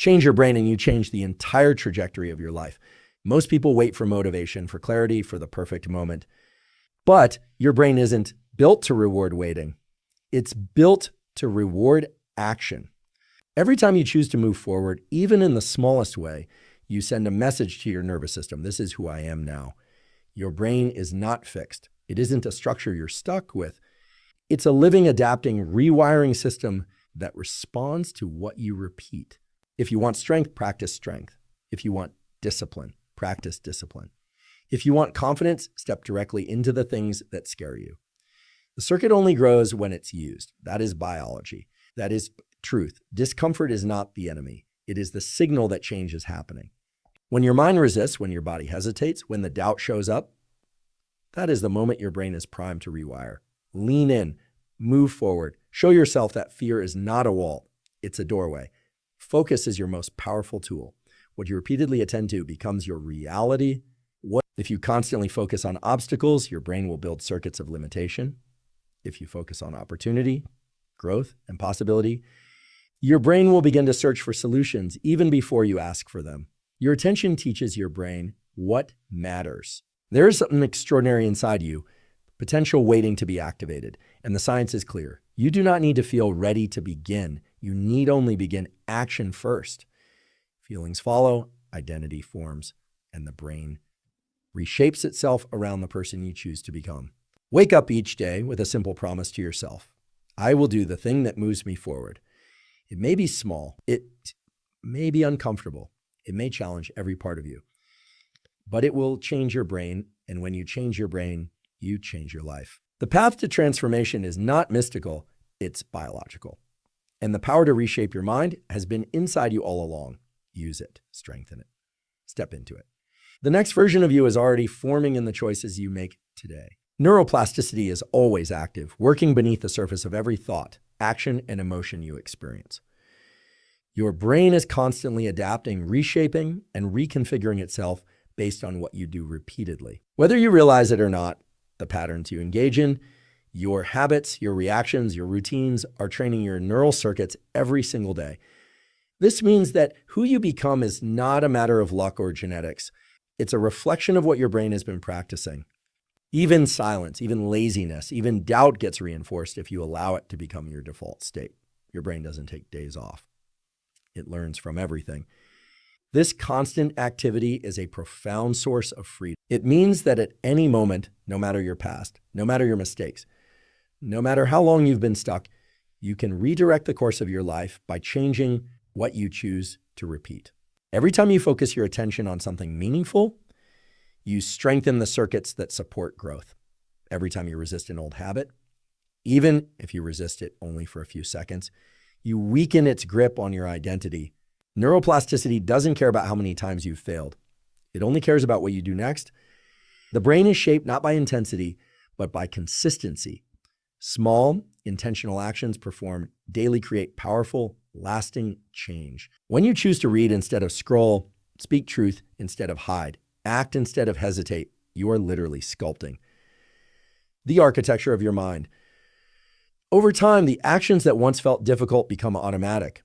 Change your brain and you change the entire trajectory of your life. Most people wait for motivation, for clarity, for the perfect moment. But your brain isn't built to reward waiting. It's built to reward action. Every time you choose to move forward, even in the smallest way, you send a message to your nervous system. This is who I am now. Your brain is not fixed. It isn't a structure you're stuck with. It's a living, adapting, rewiring system that responds to what you repeat. If you want strength, practice strength. If you want discipline, practice discipline. If you want confidence, step directly into the things that scare you. The circuit only grows when it's used. That is biology. That is truth. Discomfort is not the enemy. It is the signal that change is happening. When your mind resists, when your body hesitates, when the doubt shows up, that is the moment your brain is primed to rewire. Lean in, move forward. Show yourself that fear is not a wall. It's a doorway. Focus is your most powerful tool. What you repeatedly attend to becomes your reality. If you constantly focus on obstacles, your brain will build circuits of limitation. If you focus on opportunity, growth, and possibility, your brain will begin to search for solutions even before you ask for them. Your attention teaches your brain what matters. There is something extraordinary inside you, potential waiting to be activated, and the science is clear. You do not need to feel ready to begin. You need only begin action first. Feelings follow, identity forms, and the brain reshapes itself around the person you choose to become. Wake up each day with a simple promise to yourself. I will do the thing that moves me forward. It may be small. It may be uncomfortable. It may challenge every part of you, but it will change your brain. And when you change your brain, you change your life. The path to transformation is not mystical. It's biological. And the power to reshape your mind has been inside you all along. Use it, strengthen it, step into it. The next version of you is already forming in the choices you make today. Neuroplasticity is always active, working beneath the surface of every thought, action, and emotion you experience. Your brain is constantly adapting, reshaping, and reconfiguring itself based on what you do repeatedly. Whether you realize it or not, the patterns you engage in, your habits, your reactions, your routines are training your neural circuits every single day. This means that who you become is not a matter of luck or genetics. It's a reflection of what your brain has been practicing. Even silence, even laziness, even doubt gets reinforced if you allow it to become your default state. Your brain doesn't take days off. It learns from everything. This constant activity is a profound source of freedom. It means that at any moment, no matter your past, no matter your mistakes, no matter how long you've been stuck, you can redirect the course of your life by changing what you choose to repeat. Every time you focus your attention on something meaningful, you strengthen the circuits that support growth. Every time you resist an old habit, even if you resist it only for a few seconds, you weaken its grip on your identity. Neuroplasticity doesn't care about how many times you've failed. It only cares about what you do next. The brain is shaped not by intensity, but by consistency. Small, intentional actions performed daily create powerful, lasting change. When you choose to read instead of scroll, speak truth instead of hide, act instead of hesitate, you are literally sculpting the architecture of your mind. Over time, the actions that once felt difficult become automatic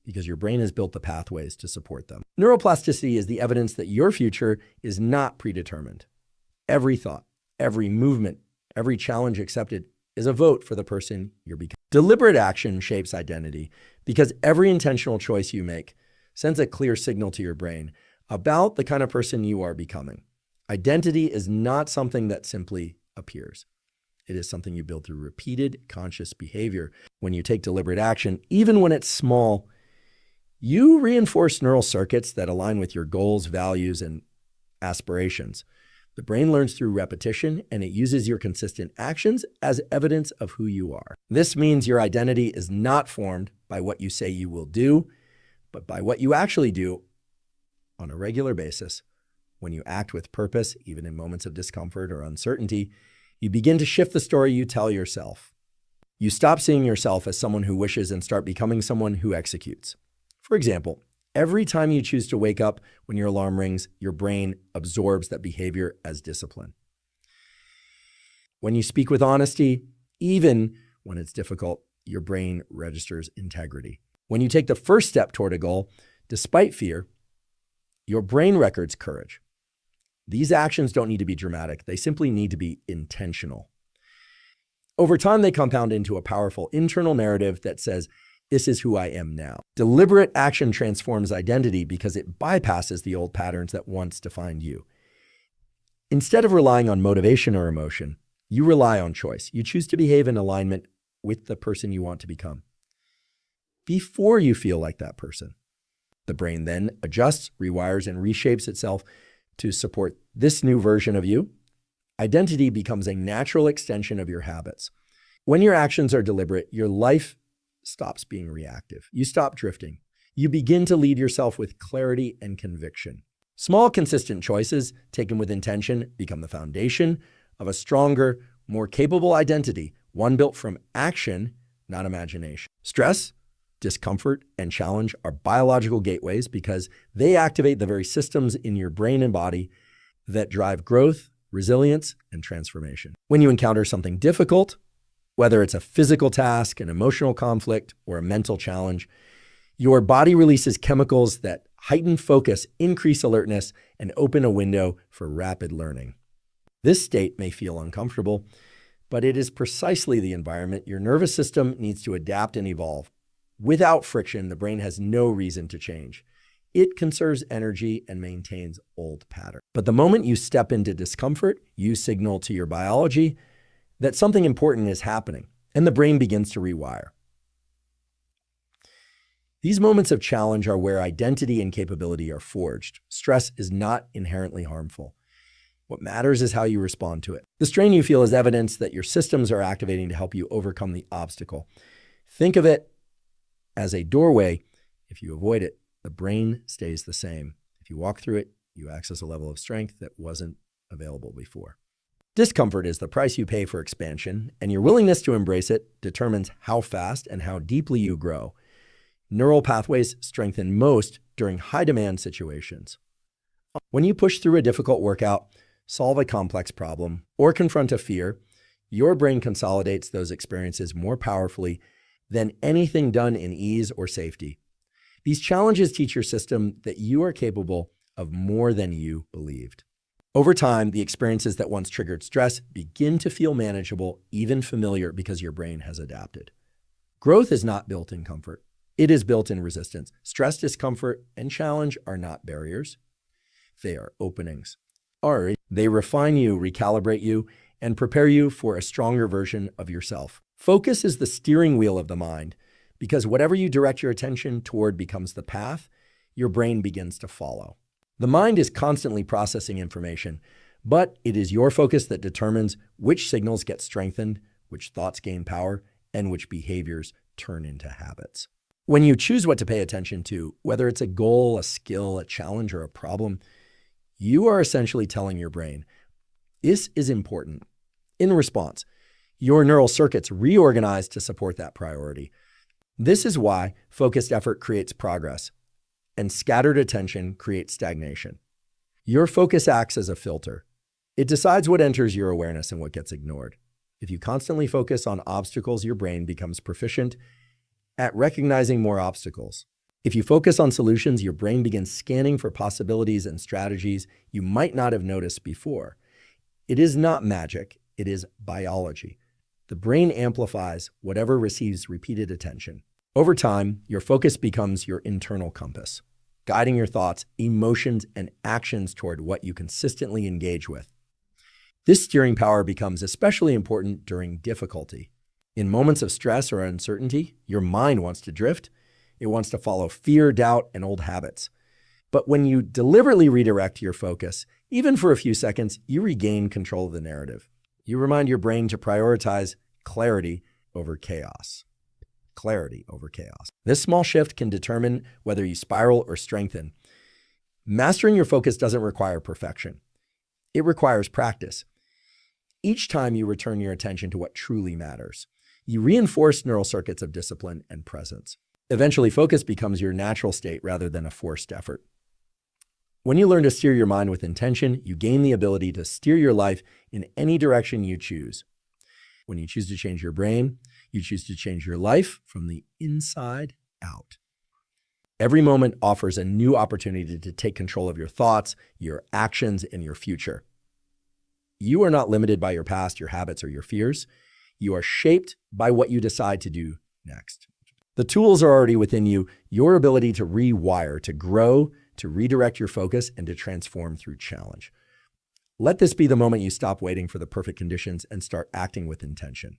because your brain has built the pathways to support them. Neuroplasticity is the evidence that your future is not predetermined. Every thought, every movement, every challenge accepted is a vote for the person you're becoming. Deliberate action shapes identity because every intentional choice you make sends a clear signal to your brain about the kind of person you are becoming. Identity is not something that simply appears. It is something you build through repeated conscious behavior. When you take deliberate action, even when it's small, you reinforce neural circuits that align with your goals, values, and aspirations. The brain learns through repetition, and it uses your consistent actions as evidence of who you are. This means your identity is not formed by what you say you will do, but by what you actually do on a regular basis. When you act with purpose, even in moments of discomfort or uncertainty, you begin to shift the story you tell yourself. You stop seeing yourself as someone who wishes and start becoming someone who executes. For example, every time you choose to wake up when your alarm rings, your brain absorbs that behavior as discipline. When you speak with honesty, even when it's difficult, your brain registers integrity. When you take the first step toward a goal, Despite fear, your brain records courage. These actions don't need to be dramatic. They simply need to be intentional. Over time, they compound into a powerful internal narrative that says, this is who I am now. Deliberate action transforms identity because it bypasses the old patterns that once defined you. Instead of relying on motivation or emotion, you rely on choice. You choose to behave in alignment with the person you want to become before you feel like that person. The brain then adjusts, rewires, and reshapes itself to support this new version of you. Identity becomes a natural extension of your habits. When your actions are deliberate, your life stops being reactive. You stop drifting. You begin to lead yourself with clarity and conviction. Small, consistent choices taken with intention become the foundation of a stronger, more capable identity, one built from action, not imagination. Stress, discomfort, and challenge are biological gateways because they activate the very systems in your brain and body that drive growth, resilience, and transformation. When you encounter something difficult, whether it's a physical task, an emotional conflict, or a mental challenge, your body releases chemicals that heighten focus, increase alertness, and open a window for rapid learning. This state may feel uncomfortable, but it is precisely the environment your nervous system needs to adapt and evolve. Without friction, the brain has no reason to change. It conserves energy and maintains old patterns. But the moment you step into discomfort, you signal to your biology that something important is happening, and the brain begins to rewire. These moments of challenge are where identity and capability are forged. Stress is not inherently harmful. What matters is how you respond to it. The strain you feel is evidence that your systems are activating to help you overcome the obstacle. Think of it as a doorway. If you avoid it, the brain stays the same. If you walk through it, you access a level of strength that wasn't available before. Discomfort is the price you pay for expansion, and your willingness to embrace it determines how fast and how deeply you grow. Neural pathways strengthen most during high-demand situations. When you push through a difficult workout, solve a complex problem, or confront a fear, your brain consolidates those experiences more powerfully than anything done in ease or safety. These challenges teach your system that you are capable of more than you believed. Over time, the experiences that once triggered stress begin to feel manageable, even familiar, because your brain has adapted. Growth is not built in comfort. It is built in resistance. Stress, discomfort, and challenge are not barriers. They are openings. They refine you, recalibrate you, and prepare you for a stronger version of yourself. Focus is the steering wheel of the mind, because whatever you direct your attention toward becomes the path your brain begins to follow. The mind is constantly processing information, but it is your focus that determines which signals get strengthened, which thoughts gain power, and which behaviors turn into habits. When you choose what to pay attention to, whether it's a goal, a skill, a challenge, or a problem, you are essentially telling your brain, this is important. In response, your neural circuits reorganize to support that priority. This is why focused effort creates progress, and scattered attention creates stagnation. Your focus acts as a filter. It decides what enters your awareness and what gets ignored. If you constantly focus on obstacles, your brain becomes proficient at recognizing more obstacles. If you focus on solutions, your brain begins scanning for possibilities and strategies you might not have noticed before. It is not magic, it is biology. The brain amplifies whatever receives repeated attention. Over time, your focus becomes your internal compass, guiding your thoughts, emotions, and actions toward what you consistently engage with. This steering power becomes especially important during difficulty. In moments of stress or uncertainty, your mind wants to drift. It wants to follow fear, doubt, and old habits. But when you deliberately redirect your focus, even for a few seconds, you regain control of the narrative. You remind your brain to prioritize clarity over chaos. Clarity over chaos. This small shift can determine whether you spiral or strengthen. Mastering your focus doesn't require perfection. It requires practice. Each time you return your attention to what truly matters, you reinforce neural circuits of discipline and presence. Eventually, focus becomes your natural state rather than a forced effort. When you learn to steer your mind with intention, you gain the ability to steer your life in any direction you choose. When you choose to change your brain, you choose to change your life from the inside out. Every moment offers a new opportunity to take control of your thoughts, your actions, and your future. You are not limited by your past, your habits, or your fears. You are shaped by what you decide to do next. The tools are already within you. Your ability to rewire, to grow, to redirect your focus, and to transform through challenge. Let this be the moment you stop waiting for the perfect conditions and start acting with intention.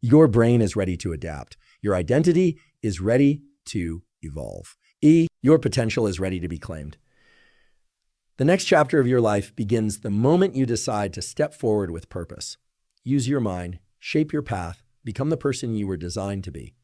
Your brain is ready to adapt. Your identity is ready to evolve. Your potential is ready to be claimed. The next chapter of your life begins the moment you decide to step forward with purpose. Use your mind, shape your path, become the person you were designed to be.